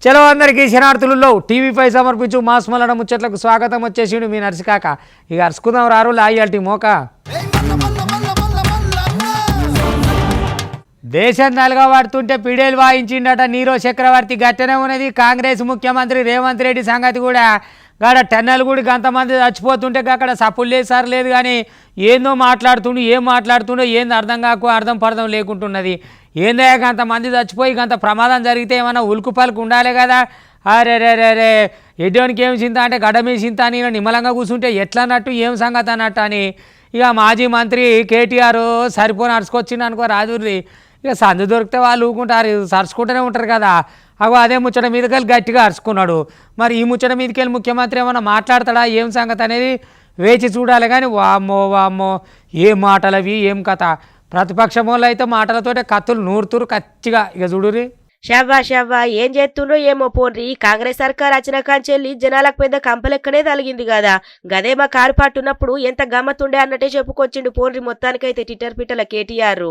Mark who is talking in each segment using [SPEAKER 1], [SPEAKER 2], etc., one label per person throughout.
[SPEAKER 1] చలో అందరికీ శనార్థులలో టీవీ5 సమర్పించు మాస్ మల్లడ ముచ్చట్లకు స్వాగతం. వచ్చేసిండు మీ నర్సికాక. ఇక అరుచుకుందాం రారు లాయాల్టి మోక. దేశం నలుగా పడుతుంటే పిడేలు వాయించిండట నీరో చక్రవర్తి. గట్టనే ఉన్నది కాంగ్రెస్ ముఖ్యమంత్రి రేవంత్ రెడ్డి సంగతి కూడా. గాడ టెన్నెలు కూడా గంతమంది చచ్చిపోతుంటే అక్కడ సప్పులు లేదు సార్ లేదు కానీ ఏందో మాట్లాడుతుండు. ఏం మాట్లాడుతుండో ఏంది అర్థం పర్థం లేకుంటున్నది. ఏందో అంతమంది చచ్చిపోయి గంత ప్రమాదం జరిగితే ఏమన్నా ఉలుకు పలుకు ఉండాలి కదా. అరే రే రే రే ఎడ్డోనికి ఏం చింత అంటే గడ్డ మీద చింత అని నిమ్మలంగా కూర్చుంటే ఎట్లా అన్నట్టు ఏం సంగతి అన్నట్టు అని ఇక మాజీ మంత్రి కేటీఆర్ సరిపోని అరుచుకొచ్చిండు అనుకో రాజుర్రి. ఇక సందు దొరికితే వాళ్ళు ఊకుంటారు, సరుచుకుంటూనే ఉంటారు కదా. అగో అదే ముచ్చట మీదకెళ్ళి గట్టిగా అరుచుకున్నాడు. మరి ఈ ముచ్చట మీదకెళ్ళి ముఖ్యమంత్రి ఏమన్నా మాట్లాడతాడా ఏం సంగతి అనేది వేచి చూడాలి. కానీ వామ్మో ఏం మాటలు అవి ఏం కథ. ప్రతిపక్షం వాళ్ళు అయితే మాటలతోటే కత్తులు నూరుతురు కచ్చిగా. ఇక చూడురి
[SPEAKER 2] షవ్వా ఏం చేస్తుండ్రో ఏమో పోన్రి. కాంగ్రెస్ సర్కార్ వచ్చిన కాంచెల్లి జనాలకు పెద్ద కంపలెక్కనే తలిగింది కదా. గదే మా కారు పట్టున్నప్పుడు ఎంత గమ్మత్తుండే అన్నట్టే చెప్పుకొచ్చిండు పోన్రి. మొత్తానికైతే ట్విట్టర్ పిట్టల కేటీఆర్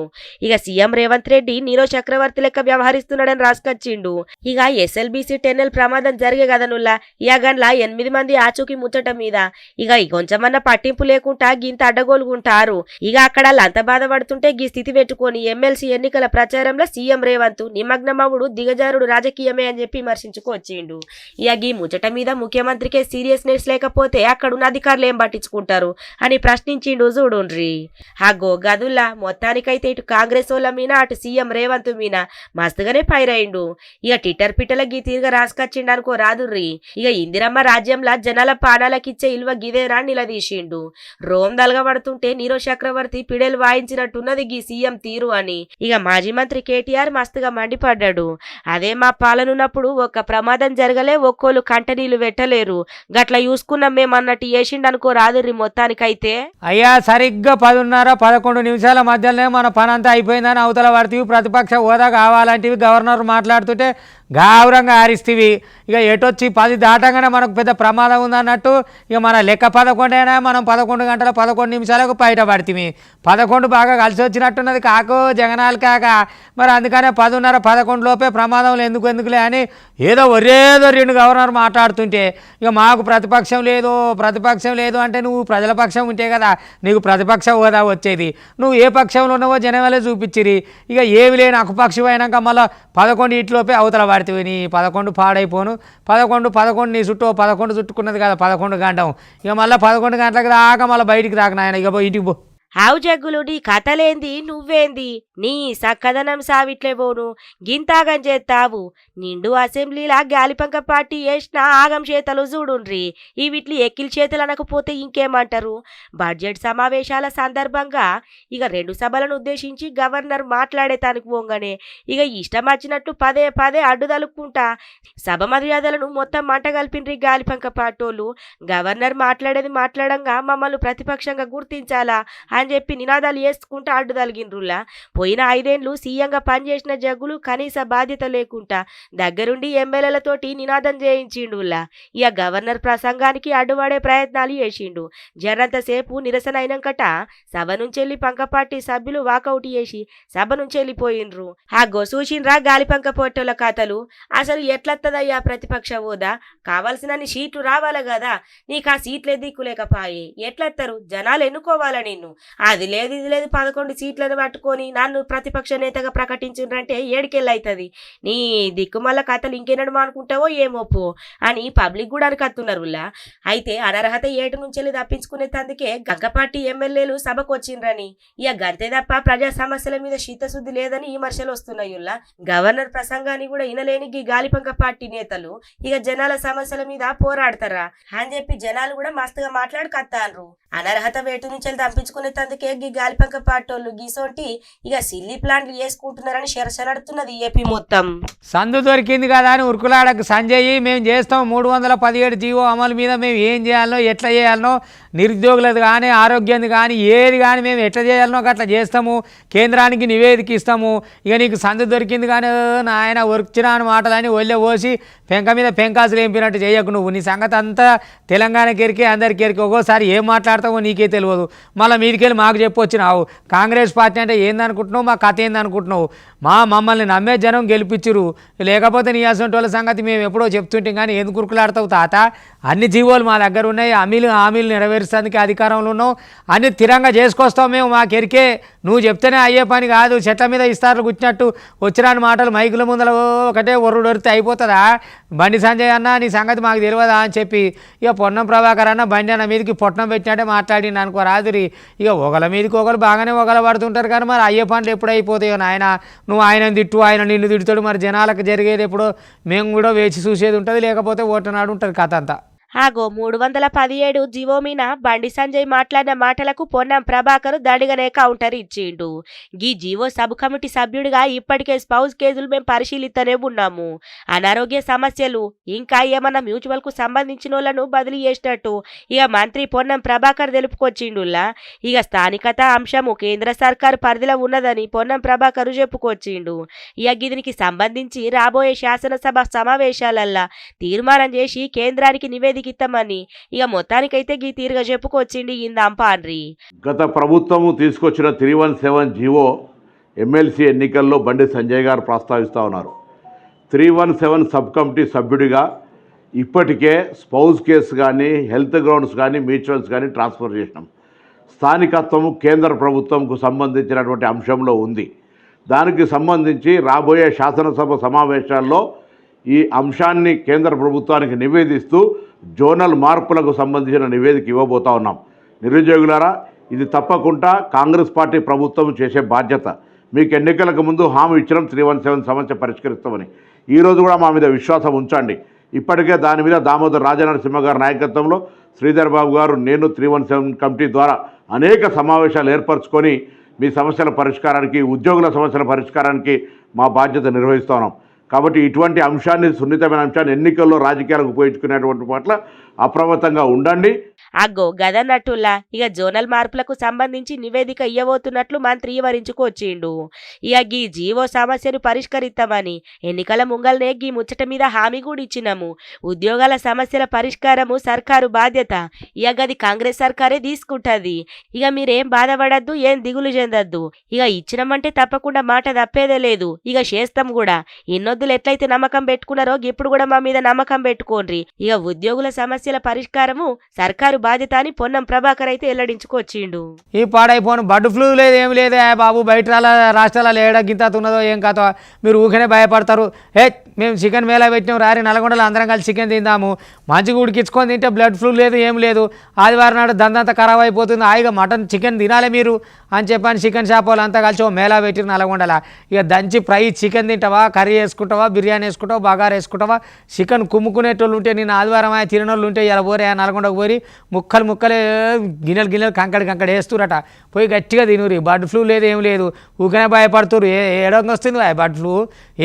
[SPEAKER 2] ఇక సీఎం రేవంత్ రెడ్డి నీరో చక్రవర్తి లెక్క వ్యవహరిస్తున్నాడని రాసుకొచ్చిండు. ఇక ఎస్ఎల్బీసీ టెన్నెల్ ప్రమాదం జరిగే కదనుల్లా ఇక గండ్ల 8 మంది ఆచూకి ముచ్చట మీద ఇక కొంచెమన్నా పట్టింపు లేకుండా గింత అడ్డగోలుగుంటారు. ఇక అక్కడ అంత బాధపడుతుంటే గీ స్థితి పెట్టుకొని ఎమ్మెల్సీ ఎన్నికల ప్రచారంలో సీఎం రేవంత్ నిమగ్నమవుడు దిగజారుడు రాజకీయమే అని చెప్పి విమర్శించుకొచ్చిండు. ఇక ఈ ముచ్చట మీద ముఖ్యమంత్రికే సీరియస్నెస్ లేకపోతే అక్కడున్న అధికారులు ఏం పట్టించుకుంటారు అని ప్రశ్నించిండు. చూడుండ్రి అగో గదుల్లా మొత్తానికైతే ఇటు కాంగ్రెస్ వాళ్ళ మీద అటు సీఎం రేవంత్ మీద మస్తుగానే పైరైండు. ఇక ట్విట్టర్ పిట్టల గీ తీరుగా రాసుకొచ్చిండు అనుకో రాదుర్రి. ఇక ఇందిరమ్మ రాజ్యంలా జనాల పానాలకిచ్చే ఇల్వ గిదేనా నిలదీసిండు. రోమ్ దలగబడుతుంటే నీరో చక్రవర్తి పిడేలు వాయించినట్టున్నది గీ సీఎం తీరు అని ఇక మాజీ మంత్రి కేటీఆర్ మస్తుగా మండిపడ్డాడు. అదే మా పాలనున్నప్పుడు ఒక్క ప్రమాదం జరగలే, ఒక్కోళ్ళు కంటనీళ్లు పెట్టలేరు, గట్ల చూసుకున్నాం మేమన్నట్టు చేసిండు అనుకో రాదుర్రి. మొత్తానికైతే
[SPEAKER 1] అయ్యా సరిగ్గా 10:30-11 నిమిషాల మధ్యలోనే మన పని అంతా అయిపోయిందని అవతల పడితే ప్రతిపక్ష హోదా కావాలంటివి గవర్నర్ మాట్లాడుతుంటే గౌరవంగా ఆరిస్తీవి. ఇక ఎటొచ్చి 10 దాటంగానే మనకు పెద్ద ప్రమాదం ఉందన్నట్టు ఇక మన లెక్క 11 అయినా మనం 11 గంటల 11 నిమిషాలకు బయటపడితే 11 బాగా కలిసి వచ్చినట్టున్నది కాకు జగనాలు కాక. మరి అందుకనే 10:30-11 లోపే ప్రమాదం ఎందుకులే అని ఏదో ఒరేదో గవర్నర్ మాట్లాడుతుంటే ఇక మాకు ప్రతిపక్షం లేదు అంటే నువ్వు ప్రజల పక్షం ఉంటే కదా నీకు ప్రతిపక్ష హోదా వచ్చేది. నువ్వు ఏ పక్షంలో ఉన్నావో జనవలే చూపించిరి. ఇక ఏమి లేని అకుపక్షం అయినాక మళ్ళీ 11 ఇట్లోపే అవతల పడితే నీ 11 పాడైపోను. 11 నీ చుట్టూ 11 చుట్టుకున్నది కదా 11 గంటం. ఇక మళ్ళీ 11 గంటలకు దాకా మళ్ళీ బయటికి రాక నాయన ఇక ఇంటికి పో.
[SPEAKER 2] హావు జగ్గులు నీ కథలేంది నువ్వేంది నీ సక్కదనం సావిట్లే పోను గింతాగం చేస్తావు. నిండు అసెంబ్లీలా గాలిపంక పార్టీ వేసిన ఆగం చేతలు చూడుండ్రి. ఈ వీటిని ఎక్కిలి చేతులు అనకపోతే ఇంకేమంటారు. బడ్జెట్ సమావేశాల సందర్భంగా ఇక 2 సభలను ఉద్దేశించి గవర్నర్ మాట్లాడేతానికి పోగానే ఇక ఇష్టం వచ్చినట్టు పదే అడ్డుదలుక్కుంటా సభ మర్యాదలను మొత్తం మంట కలిపిండ్రి గాలిపంక పార్టోళ్ళు. గవర్నర్ మాట్లాడంగా మమ్మల్ని ప్రతిపక్షంగా గుర్తించాలా అని చెప్పి నినాదాలు వేసుకుంటా అడ్డు తలిగినరులా. పోయిన 5 ఏళ్లు సీఎంగా పనిచేసిన జగ్గులు కనీస బాధ్యత లేకుండా దగ్గరుండి ఎమ్మెల్యేలతోటి నినాదం చేయించిండులా. ఇక గవర్నర్ ప్రసంగానికి అడ్డుపడే ప్రయత్నాలు చేసిండు. జరంతసేపు నిరసన అయినాకట సభ నుంచి వెళ్ళి పంకపార్టీ సభ్యులు వాకౌట్ చేసి సభ నుంచి వెళ్ళిపోయిండ్రు. ఆ గొసూచిండ్రా గాలిపంక పొట్టోల కథలు. అసలు ఎట్లత్తదయ్యా ప్రతిపక్ష హోదా? కావాల్సినన్ని సీట్లు రావాలి కదా, నీకు ఆ సీట్లే దిక్కులేకపాయే ఎట్లత్తరు? జనాలు ఎన్నుకోవాలా నిన్ను? అది లేదు ఇది లేదు 11 సీట్లను పట్టుకొని నన్ను ప్రతిపక్ష నేతగా ప్రకటించిండ్రంటే ఏడికెళ్ళైతుంది. నీ దిక్కుమల్ల కథలు ఇంకేనడు అనుకుంటావో ఏమోపో అని పబ్లిక్ కూడా అనుకత్తున్నారులా. అయితే అనర్హత ఏటు నుంచి తప్పించుకునే తందుకే గంగపార్టీ ఎమ్మెల్యేలు సభకు వచ్చిండ్రని ఇక గంతే తప్ప ప్రజా సమస్యల మీద శీతశుద్ధి లేదని విమర్శలు వస్తున్నాయుల్లా. గవర్నర్ ప్రసంగాన్ని కూడా వినలేని ఈ గాలిపంక పార్టీ నేతలు ఇక జనాల సమస్యల మీద పోరాడతారా అని చెప్పి జనాలు కూడా మస్తుగా మాట్లాడుకత్తాన్రు. అనర్హత వేటు నుంచి తప్పించుకునే తందుకే గీ గాలిపంక పాటోళ్ళు గీసోటి ఇక సిల్లీ ప్లాంట్లు చేసుకుంటున్నారని శరశనడుతున్నది ఏపీ మొత్తం.
[SPEAKER 1] సందు దొరికింది కదా అని ఉరుకులాడకు సంజయ్ మేము చేస్తాం 317 జీవో అమలు మీద మేము ఏం చేయాలనో ఎట్లా చేయాలనో నిరుద్యోగులది కానీ ఆరోగ్యంది కానీ ఏది కానీ మేము ఎట్లా చేయాలనో అట్లా చేస్తాము, కేంద్రానికి నివేదిక ఇస్తాము. ఇక నీకు సందు దొరికింది కానీ నాయన ఉరికినా అని మాటలని ఒళ్ళే పోసి పెంక మీద పెంకాసులు ఏంపినట్టు చేయకు. నువ్వు నీ సంగతి అంతా తెలంగాణకి ఎరికే అందరికి ఎరికే. ఒక్కోసారి ఏం మాట్లాడతావో నీకే తెలియదు. మళ్ళీ మీదికే వెళ్ళి మాకు చెప్పొచ్చినావు కాంగ్రెస్ పార్టీ అంటే ఏందనుకుంటున్నావు మా కథ ఏందనుకుంటున్నావు మమ్మల్ని నమ్మే జనం గెలిపించరు లేకపోతే నీ అసంటి వాళ్ళ సంగతి మేము ఎప్పుడో చెప్తుంటాం కానీ ఎందుకు కురుకులాడతావు తాత అన్ని జీవోలు మా దగ్గర ఉన్నాయి హామీలు నెరవేర్చడానికి అధికారంలో ఉన్నావు అన్ని స్థిరంగా చేసుకొస్తావు మేము మాకెరికే నువ్వు చెప్తేనే అయ్యే పని కాదు చెట్ల మీద ఇస్తారులు కూర్చున్నట్టు వచ్చిరాని మాటలు మైకుల ముందర ఒకటే ఒర్రుడొరితే అయిపోతుందా బండి సంజయ్ అన్న నీ సంగతి మాకు తెలియదా అని చెప్పి ఇక పొన్నం ప్రభాకర్ అన్న బండి అన్న మీదకి పొట్నం పెట్టినట్టే మాట్లాడింది అనుకో రాదురి ఇక ఒకళ్ళ మీదకి ఒకరు బాగానే ఒకళ్ళు పడుతుంటారు కానీ మరి అయ్యే పనులు ఎప్పుడు అయిపోతాయో నాయన నువ్వు ఆయన తిట్టు ఆయన నిన్ను తిడుతాడు మరి జనాలకు జరిగేది ఎప్పుడో మేము కూడా వేచి చూసేది ఉంటుంది లేకపోతే ఓటనాడు ఉంటుంది కథ అంతా
[SPEAKER 2] ఆగో 317 జీవో మీన బండి సంజయ్ మాట్లాడిన మాటలకు పొన్నం ప్రభాకర్ దండిగానే కౌంటర్ ఇచ్చిండు. గీ జీవో సబ్ కమిటీ సభ్యుడిగా ఇప్పటికే స్పౌస్ కేసులు మేము పరిశీలిస్తూనే ఉన్నాము. అనారోగ్య సమస్యలు ఇంకా ఏమన్నా మ్యూచువల్ కు సంబంధించిన వాళ్ళను బదిలీ చేసినట్టు ఇక మంత్రి పొన్నం ప్రభాకర్ తెలుపుకొచ్చిండులా. ఇక స్థానికత అంశము కేంద్ర సర్కారు పరిధిలో ఉన్నదని పొన్నం ప్రభాకర్ చెప్పుకొచ్చిండు. ఇక దీనికి సంబంధించి రాబోయే శాసనసభ సమావేశాలల్లా తీర్మానం చేసి కేంద్రానికి నివేదిక ఇస్తామని ఇక మొత్తానికైతే గీ తీరుగా చెప్పుకొచ్చిండి ఇందాంపాన్రి.
[SPEAKER 3] గత ప్రభుత్వము తీసుకొచ్చిన 317 జీవో ఎమ్మెల్సీ ఎన్నికల్లో బండి సంజయ్ గారు ప్రస్తావిస్తూ ఉన్నారు. 317 సబ్ కమిటీ సభ్యుడిగా ఇప్పటికే స్పౌస్ కేసు కానీ హెల్త్ గ్రౌండ్స్ కానీ మ్యూచువల్స్ కానీ ట్రాన్స్ఫర్ చేసినాం. స్థానికత్వము కేంద్ర ప్రభుత్వంకు సంబంధించినటువంటి అంశంలో ఉంది. దానికి సంబంధించి రాబోయే శాసనసభ సమావేశాల్లో ఈ అంశాన్ని కేంద్ర ప్రభుత్వానికి నివేదిస్తూ జోనల్ మార్పులకు సంబంధించిన నివేదిక ఇవ్వబోతా ఉన్నాం. నిరుద్యోగులారా, ఇది తప్పకుండా కాంగ్రెస్ పార్టీ ప్రభుత్వం చేసే బాధ్యత. మీకు ఎన్నికలకు ముందు హామీ ఇచ్చినాం 317 సమస్య పరిష్కరిస్తామని. ఈరోజు కూడా మా మీద విశ్వాసం ఉంచండి. ఇప్పటికే దాని మీద దామోదర్ రాజనరసింహ గారి నాయకత్వంలో శ్రీధర్ బాబు గారు నేను 317 కమిటీ ద్వారా అనేక సమావేశాలు ఏర్పరచుకొని మీ సమస్యల పరిష్కారానికి ఉద్యోగుల సమస్యల పరిష్కారానికి మా బాధ్యత నిర్వహిస్తున్నాం. కాబట్టి ఇటువంటి అంశాన్ని సున్నితమైన అంశాన్ని ఎన్నికల్లో రాజకీయాలకు ఉపయోగించుకునేటువంటి పట్ల అప్రమత్తంగా ఉండండి.
[SPEAKER 2] అగ్గో గదన్నట్టుల్లా ఇక జోనల్ మార్పులకు సంబంధించి నివేదిక ఇయ్యబోతున్నట్లు మంత్రి వివరించుకొచ్చిండు. ఇక గీ జీవో సమస్యను పరిష్కరిస్తామని ఎన్నికల ముంగల్నే గీ ముచ్చట మీద హామీ కూడా ఇచ్చినాము. ఉద్యోగాల సమస్యల పరిష్కారము సర్కారు బాధ్యత. ఇక గది కాంగ్రెస్ సర్కారే తీసుకుంటది. ఇక మీరేం బాధపడద్దు, ఏం దిగులు చెందద్దు. ఇక ఇచ్చినామంటే తప్పకుండా మాట తప్పేదే లేదు. ఇక చేస్తాం కూడా. ఇన్నొద్దులు ఎట్లయితే నమ్మకం పెట్టుకున్నారో ఇప్పుడు కూడా మా మీద నమ్మకం పెట్టుకోండి. ఇక ఉద్యోగుల సమస్యల పరిష్కారము సర్కారు బాధ్యత అని పొన్నం ప్రభాకర్ అయితే వెల్లడించుకొచ్చిండు.
[SPEAKER 1] ఈ పాడైపోను బర్డ్ ఫ్లూ లేదు ఏం లేదే బాబు బయట రాష్ట్రాలలో ఏడా గింత ఉన్నదో ఏం కాదో మీరు ఊకనే భయపడతారు. మేము చికెన్ మేళా పెట్టినాం రారి నల్గొండలో అందరం కలిసి చికెన్ తిందాము మంచిగా ఉడికించుకొని తింటే బ్లడ్ ఫ్లూ లేదు ఏం లేదు ఆదివారం నాడు దందంతా ఖరాబ్ అయిపోతుంది హాయిగా మటన్ చికెన్ తినాలి మీరు అని చెప్పని చికెన్ షాప్ వాళ్ళు అంతా కలిసి ఓ మేళా పెట్టిరు నల్గొండల. ఇక దంచి ఫ్రై చికెన్ తింటావా కర్రీ వేసుకుంటావా బిర్యానీ వేసుకుంటావా బగారా వేసుకుంటావా చికెన్ కుమ్ముకునేటోళ్ళు ఉంటే నేను ఆదివారం తినోళ్ళు ఉంటే ఇలా పోరే నల్గొండకు పోయి ముక్కలే గిన్నెలు కంకడ వేస్తురట పోయి గట్టిగా తినురి. బర్డ్ ఫ్లూ లేదు ఏం లేదు ఊకనే భయపడుతురు. ఏడంగా వస్తుంది బర్డ్ ఫ్లూ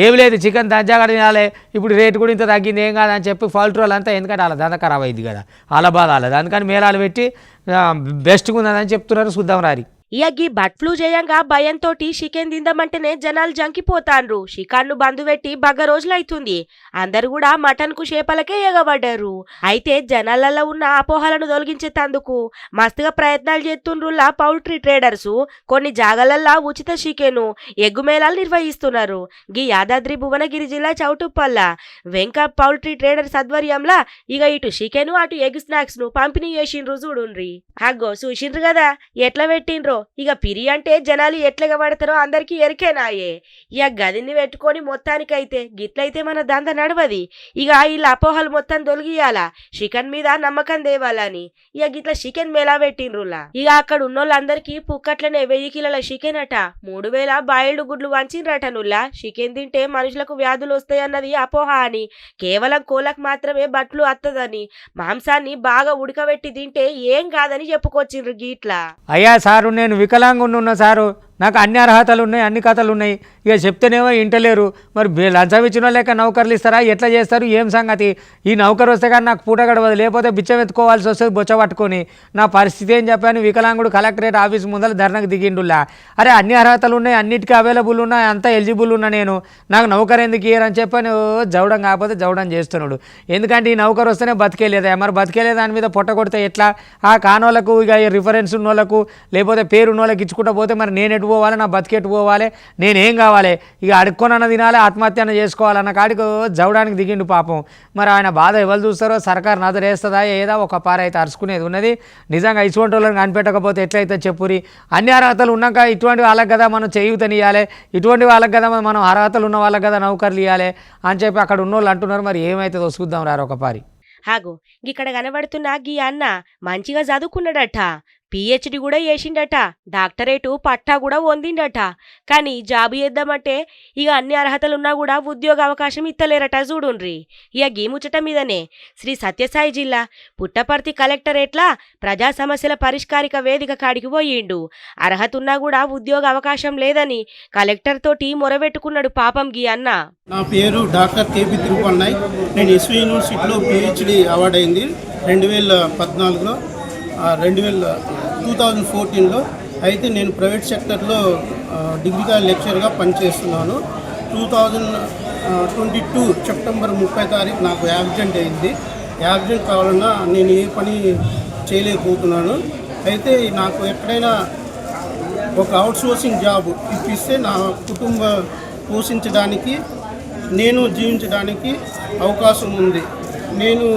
[SPEAKER 1] ఏం లేదు చికెన్ దంచాగా తినాలి. ఇప్పుడు రేటు కూడా ఇంత తగ్గింది ఏం కాదని చెప్పి ఫాల్ట్ రోల్ అంతా ఎందుకంటే అలా దంత ఖరాబ్ అయింది కదా అలా బాధ అలా అందుకని మేళాలు పెట్టి బెస్ట్గా ఉన్నదని చెప్తున్నారు. చూద్దాం రారి.
[SPEAKER 2] ఇక గీ బర్డ్ ఫ్లూ చేయంగా భయంతోటి చికెన్ తిందామంటేనే జనాలు జంకిపోతాండ్రు. చికెన్ను బంధు పెట్టి బగ్గ రోజులైతుంది. అందరు కూడా మటన్ కు చేపలకే ఎగబడ్డారు. అయితే జనాలలో ఉన్న అపోహలను తొలగించేందుకు మస్తుగా ప్రయత్నాలు చేస్తుండ్రులా పౌల్ట్రీ ట్రేడర్స్. కొన్ని జాగాలల్లా ఉచిత చికెను ఎగ్గు మేళాలు నిర్వహిస్తున్నారు. గీ యాదాద్రి భువనగిరి జిల్లా చౌటుప్పల్ల వెంక పౌల్ట్రీ ట్రేడర్స్ ఆధ్వర్యంలా ఇక ఇటు చికెను అటు ఎగ్ స్నాక్స్ ను పంపిణీ చేసిండ్రు. చూడుండ్రి అగ్గో చూసిండ్రు కదా ఎట్లా పెట్టిండ్రో. ఇక పిరి అంటే జనాలు ఎట్లగా పడతారో అందరికీ ఎరికేనాయే. ఇక గదిని పెట్టుకొని మొత్తానికైతే గిట్లయితే మన దంద నడవది. ఇక వీళ్ళ అపోహలు మొత్తం తొలగియాలా చికెన్ మీద నమ్మకం దేవాలని ఇక గిట్ల చికెన్ మేళా పెట్టిండ్రులా. ఇక అక్కడ ఉన్నోళ్ళందరికీ పుక్కట్లనే 1000 కిలోల చికెన్ అట 3000 బాయిల్డ్ గుడ్లు వంచిండ్రట. నుల్లా చికెన్ తింటే మనుషులకు వ్యాధులు వస్తాయన్నది అపోహ అని కేవలం కోళ్ళకు మాత్రమే బట్లు వత్తదని మాంసాన్ని బాగా ఉడకబెట్టి తింటే ఏం కాదని చెప్పుకొచ్చిండ్రు. గీట్లా
[SPEAKER 1] అయ్యా సారు నేను వికలాంగున్నా సారు నాకు అన్ని అర్హతలు ఉన్నాయి, అన్ని కథలు ఉన్నాయి, ఇక చెప్తేనేమో ఇంటలేరు. మరి లంచం ఇచ్చిన లేక నౌకర్లు ఇస్తారా, ఎట్లా చేస్తారు, ఏం సంగతి? ఈ నౌకరు వస్తే కానీ నాకు పూట గడవదు, లేకపోతే బిచ్చం ఎత్తుకోవాల్సి వస్తుంది బొచ్చ పట్టుకొని. నా పరిస్థితి ఏం చెప్పాను? వికలాంగుడు కలెక్టరేట్ ఆఫీస్ ముందర ధర్నాకు దిగిండులా. అరే అన్ని అర్హతలు ఉన్నాయి, అన్నిటికీ అవైలబుల్ ఉన్నాయి, అంతా ఎలిజిబుల్ ఉన్నా నేను, నాకు నౌకరు ఎందుకు ఇయ్యరని చెప్పని జవడం కాకపోతే జవడం చేస్తున్నాడు. ఎందుకంటే ఈ నౌకరు వస్తేనే బతికేలేదా, మరి బతికేలే దాని మీద పొట్ట కొడితే ఎట్లా? ఆ కానోళ్ళకు ఇక రిఫరెన్స్ ఉన్న వాళ్ళకు లేకపోతే పేరు ఉన్న వాళ్ళకి ఇచ్చుకుంటూ పోతే మరి నేను ఎటు పోవాలి, నా బతికెట్టు పోవాలి, నేనేం కావాలి? ఇక అడుక్కొనన్న తినాలి, ఆత్మహత్య చేసుకోవాలన్న కాడికి జవడానికి దిగిండు పాపం. మరి ఆయన బాధ ఎవరు చూస్తారో, సర్కారు నదరేస్తుందా ఏదా? ఒక పార అయితే అరుచుకునేది ఉన్నది. నిజంగా ఇటువంటి వాళ్ళని కనిపెట్టకపోతే ఎట్లయితే చెప్పురి? అన్ని అర్హతలు ఉన్నాక ఇటువంటి వాళ్ళకి కదా మనం చేయూతనియాలి, ఇటువంటి వాళ్ళకి కదా మనం అర్హతలు ఉన్న వాళ్ళకి కదా నౌకర్లు ఇవ్వాలి అని చెప్పి అక్కడ ఉన్నోళ్ళు అంటున్నారు. మరి ఏమైతుందో చూద్దాం రారు ఒక పారి.
[SPEAKER 2] హాగో ఇక్కడ కనబడుతున్న గీ అన్న మంచిగా చదువుకున్నాడట, పిహెచ్డి కూడా చేసిండట, డాక్టరేటు పట్టా కూడా పొందిండట. కానీ జాబు చేద్దామంటే ఇక అన్ని అర్హతలున్నా కూడా ఉద్యోగ అవకాశం ఇత్తలేరట. చూడుండ్రి ఇక గీ ముచ్చట మీదనే శ్రీ సత్యసాయి జిల్లా పుట్టపర్తి కలెక్టరేట్లా ప్రజా సమస్యల పరిష్కారిక వేదిక కాడికి పోయిండు. అర్హత ఉన్నా కూడా ఉద్యోగ అవకాశం లేదని కలెక్టర్ తోటి మొరబెట్టుకున్నాడు పాపం గీ అన్న.
[SPEAKER 4] నా పేరు డాక్టర్ కేపీ తిరుపన్నాయ్. నేను ఎస్వి యూనివర్సిటీలో పిహెచ్డి అవార్డు అయింది 2014లో, 2014లో. అయితే నేను ప్రైవేట్ సెక్టర్లో డిగ్రీ కాలేజ్ లెక్చరర్గా పనిచేస్తున్నాను. 2022 సెప్టెంబర్ 30 తారీఖు నాకు యాక్సిడెంట్ అయింది. యాక్సిడెంట్ కావాలన్నా నేను ఏ పని చేయలేకపోతున్నాను. అయితే నాకు ఎక్కడైనా ఒక అవుట్సోర్సింగ్ జాబ్ ఇప్పిస్తే నా కుటుంబ పోషించడానికి, నేను జీవించడానికి అవకాశం ఉంది. నేను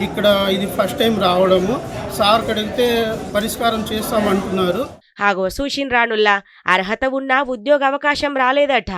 [SPEAKER 4] ఇక్కడ ఇది ఫస్ట్ టైం రావడము. సార్ అడిగితే పరిష్కారం చేస్తామంటున్నారు.
[SPEAKER 2] ఆగో సూషిన్ రానుల్లా అర్హత ఉన్నా ఉద్యోగ అవకాశం రాలేదట.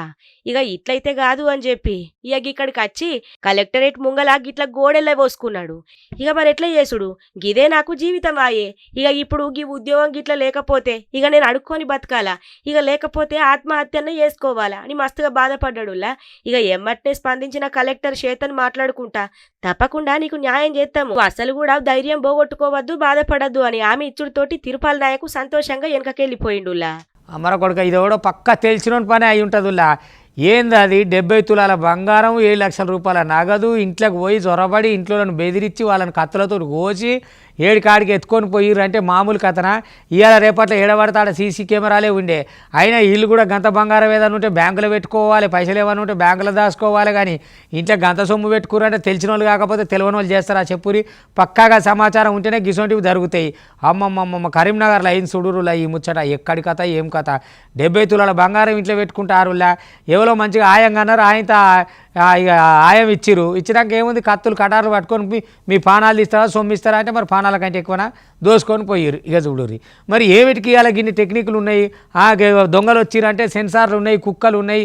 [SPEAKER 2] ఇక ఇట్లయితే కాదు అని చెప్పి ఇక ఇక్కడికి వచ్చి కలెక్టరేట్ ముంగలా గిట్ల గోడెల్ల పోసుకున్నాడు. ఇక మరి ఎట్లా చేసుడు? గిదే నాకు జీవితం ఆయే. ఇక ఇప్పుడు గీ ఉద్యోగం గిట్ల లేకపోతే ఇక నేను అడుక్కొని బతకాలా, ఇక లేకపోతే ఆత్మహత్యనే చేసుకోవాలా అని మస్తుగా బాధపడ్డాడులా. ఇక ఎమ్మట్నే స్పందించిన కలెక్టర్ చేతన్ మాట్లాడుకుంటా, తప్పకుండా నీకు న్యాయం చేస్తాము, అసలు కూడా ధైర్యం పోగొట్టుకోవద్దు, బాధపడద్దు అని ఆమె ఇచ్చుడితోటి తిరుపాల నాయకు సంతోషంగా వెనకకెళ్ళిపోయిండులా.
[SPEAKER 1] అమర కొడుక ఇది కూడా పక్క తెలిసిన పని అయి ఉంటుందిలా. ఏంది అది? 70 తులాల బంగారం, 7 లక్షల రూపాయల నగదు, ఇంట్లోకి పోయి చొరబడి ఇంట్లో బెదిరించి వాళ్ళని కత్తులతో కోసి 7 కాడికి ఎత్తుకొని పోయిర్రంటే మామూలు కథనా? ఇవాళ రేపట్ల ఏడబడతాడ సీసీ కెమెరాలే ఉండే. అయినా వీళ్ళు కూడా గంత బంగారం ఏదైనా ఉంటే బ్యాంకులో పెట్టుకోవాలి, పైసలు ఏమైనా ఉంటే బ్యాంకులో దాచుకోవాలి. కానీ ఇంట్లో గంత సొమ్ము పెట్టుకురంటే తెలిసిన వాళ్ళు కాకపోతే తెలియని వాళ్ళు చేస్తారా చెప్పురి? పక్కాగా సమాచారం ఉంటేనే గిసొంటివి జరుగుతాయి. అమ్మమ్మమ్మ కరీంనగర్లో అయింది చూడురులా ఈ ముచ్చట. ఎక్కడి కథ ఏం కథ? 70 తులాల బంగారం ఇంట్లో పెట్టుకుంటారులా. ఎవరో మంచిగా ఆయంగా అన్నారు, ఆయనతో ఇక ఆయం ఇచ్చినాక ఏముంది? కత్తులు కటార్లు పట్టుకొని మీ పానాలు ఇస్తారా, సొమ్మిస్తారా అంటే మరి పానాల కంటే ఎక్కువనా దోసుకొని పోయారు. ఇక చూడుర్రి మరి ఏమిటికి ఇవాళ గిన్ని టెక్నిక్లు ఉన్నాయి. దొంగలు వచ్చిరంటే సెన్సార్లు ఉన్నాయి, కుక్కలు ఉన్నాయి,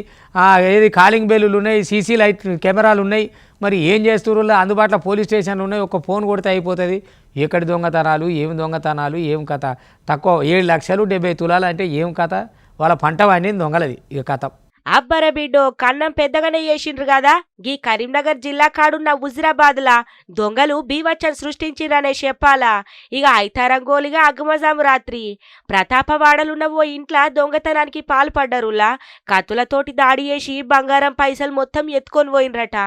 [SPEAKER 1] ఏది కాలింగ్ బెల్లులు ఉన్నాయి, సీసీ లైట్ కెమెరాలు ఉన్నాయి. మరి ఏం చేస్తున్నారు? అందుబాటులో పోలీస్ స్టేషన్లు ఉన్నాయి, ఒక ఫోన్ కొడితే అయిపోతుంది. ఎక్కడి దొంగతనాలు, ఏం దొంగతనాలు, ఏం కథ? తక్కువ 7 లక్షలు 70 తులాలు అంటే ఏం కథ? వాళ్ళ పంట వాడిని దొంగలది ఇక కథ.
[SPEAKER 2] అబ్బర బిడ్డో కన్నం పెద్దగానే చేసిండ్రు కదా. గీ కరీంనగర్ జిల్లా కాడున్న హుజురాబాద్లా దొంగలు బీవచ్చని సృష్టించిరనే చెప్పాలా. ఇక ఐతారంగోలిగా అగ్మజాము రాత్రి ప్రతాపవాడలున్న ఓ ఇంట్లో దొంగతనానికి పాల్పడ్డరులా. కత్తులతోటి దాడి చేసి బంగారం పైసలు మొత్తం ఎత్తుకొని పోయినరట.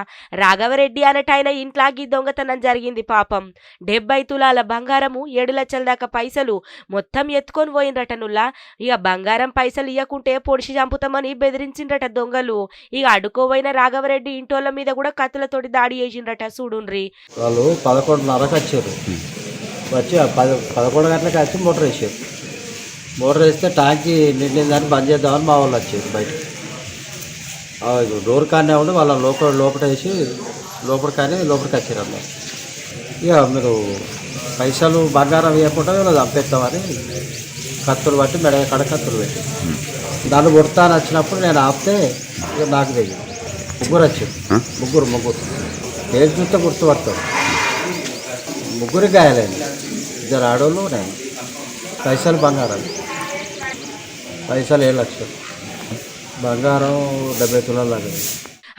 [SPEAKER 2] రాఘవరెడ్డి అనటైన ఇంట్లో గీ దొంగతనం జరిగింది పాపం. 70 తులాల బంగారము, 7 లక్షల దాకా పైసలు మొత్తం ఎత్తుకొని పోయినరటనుల్లా. ఇక బంగారం పైసలు ఇవ్వకుంటే పొడిచి చంపుతామని బెదిరించి దొంగలు. ఇక అడుకోపోయిన రాఘవరెడ్డి ఇంటోళ్ళ మీద కూడా కత్తులతోటి దాడి చేసిండ్రట. చూడుండ్రి
[SPEAKER 5] వాళ్ళు 11:30కి వచ్చారు. వచ్చి 11 గంటలకు వచ్చి మోటార్ వేసారు. మోటార్ వేస్తే ట్యాంకి నిండిందని బంద్ చేద్దామని మా వాళ్ళు వచ్చారు బయటకు. డోర్ కానే ఉండి వాళ్ళ లోపల వేసి లోపలికి వచ్చారు అన్నారు. ఇక మీరు పైసలు బంగారం ఇవ్వకుండా వీళ్ళు చంపేస్తామని కత్తులు పట్టి మెడ కడ కత్తులు పెట్టి దాన్ని కొడతాను వచ్చినప్పుడు నేను ఆపితే ఇక నాకు తెలియదు. ముగ్గురు వచ్చారు. ముగ్గురు పేరు చూస్తే గుర్తుపడతారు. ముగ్గురు గాయాలండి, 2 ఆడవాళ్ళు నేను. పైసలు బంగారం, పైసలు 7 లక్షలు, బంగారం 70 తులాలు లాగా.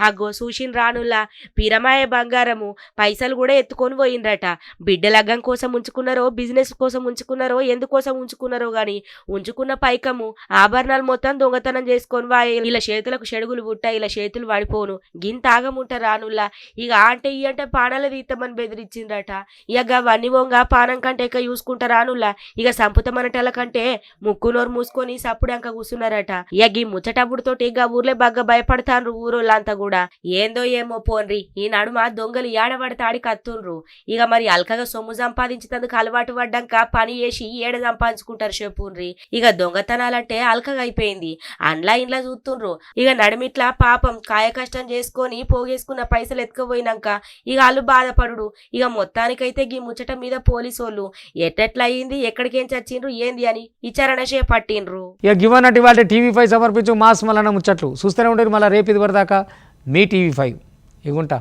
[SPEAKER 2] అగ్గో చూసిన రానుల్లా పిరమాయ బంగారము పైసలు కూడా ఎత్తుకొని పోయిండ్రట. బిడ్డ లగ్గం కోసం ఉంచుకున్నారో బిజినెస్ కోసం ఉంచుకున్నారో ఎందుకోసం ఉంచుకున్నారో గాని ఉంచుకున్న పైకము ఆభరణాలు మొత్తం దొంగతనం చేసుకొని వాయి ఇలా చేతులకు చెడుగులు పుట్ట ఇలా చేతులు పడిపోను గింత ఆగముంట రానుల్లా. ఇక అంటే ఈ అంటే పానాలు తీస్తామని బెదిరించిండ్రట. ఇక అవన్నీ వంగ పానం కంటే ఇక చూసుకుంటా రానుల్లా. ఇక సంపుతమనటల కంటే ముక్కు నోరు మూసుకొని సప్పుడంక కూర్చున్నారట. ఇక ఈ ముచ్చటప్పుడుతోటి ఇక ఊర్లే బాగా భయపడతాన్రు ఊరోళ్ళంతా కూడా. ఏందో ఏమో పోన్రి ఈ నడుమ దొంగలు ఏడబడతాడి కత్తుండ్రు. ఇక మరి అల్కగా సొమ్ము సంపాదించేందుకు అలవాటు పడ్డాక పని చేసి ఏడ సంపాదించుకుంటారు చెప్పుండ్రి. ఇక దొంగతనాలంటే అల్కగా అయిపోయింది. అండ్లా ఇండ్లా చూస్తుండ్రు. ఇక నడిమిట్లా పాపం కాయ కష్టం చేసుకొని పోగేసుకున్న పైసలు ఎత్తుకుపోయినాక ఇక వాళ్ళు బాధపడు. ఇక మొత్తానికైతే ఈ ముచ్చట మీద పోలీసోళ్ళు ఎట్లా అయింది ఎక్కడికేం చచ్చిండ్రు ఏంది అని విచారణ చేపట్టిండ్రు.
[SPEAKER 1] ఇక గివన్నట్టు వాళ్ళ టీవీ5 సమర్పించు మాస్ మల్లన్న ముచ్చట్లు చూస్తూనే ఉంటుంది. మళ్ళీ రేపు ఇది వరదాకా మీ టీవీ5 ఇగుంటా.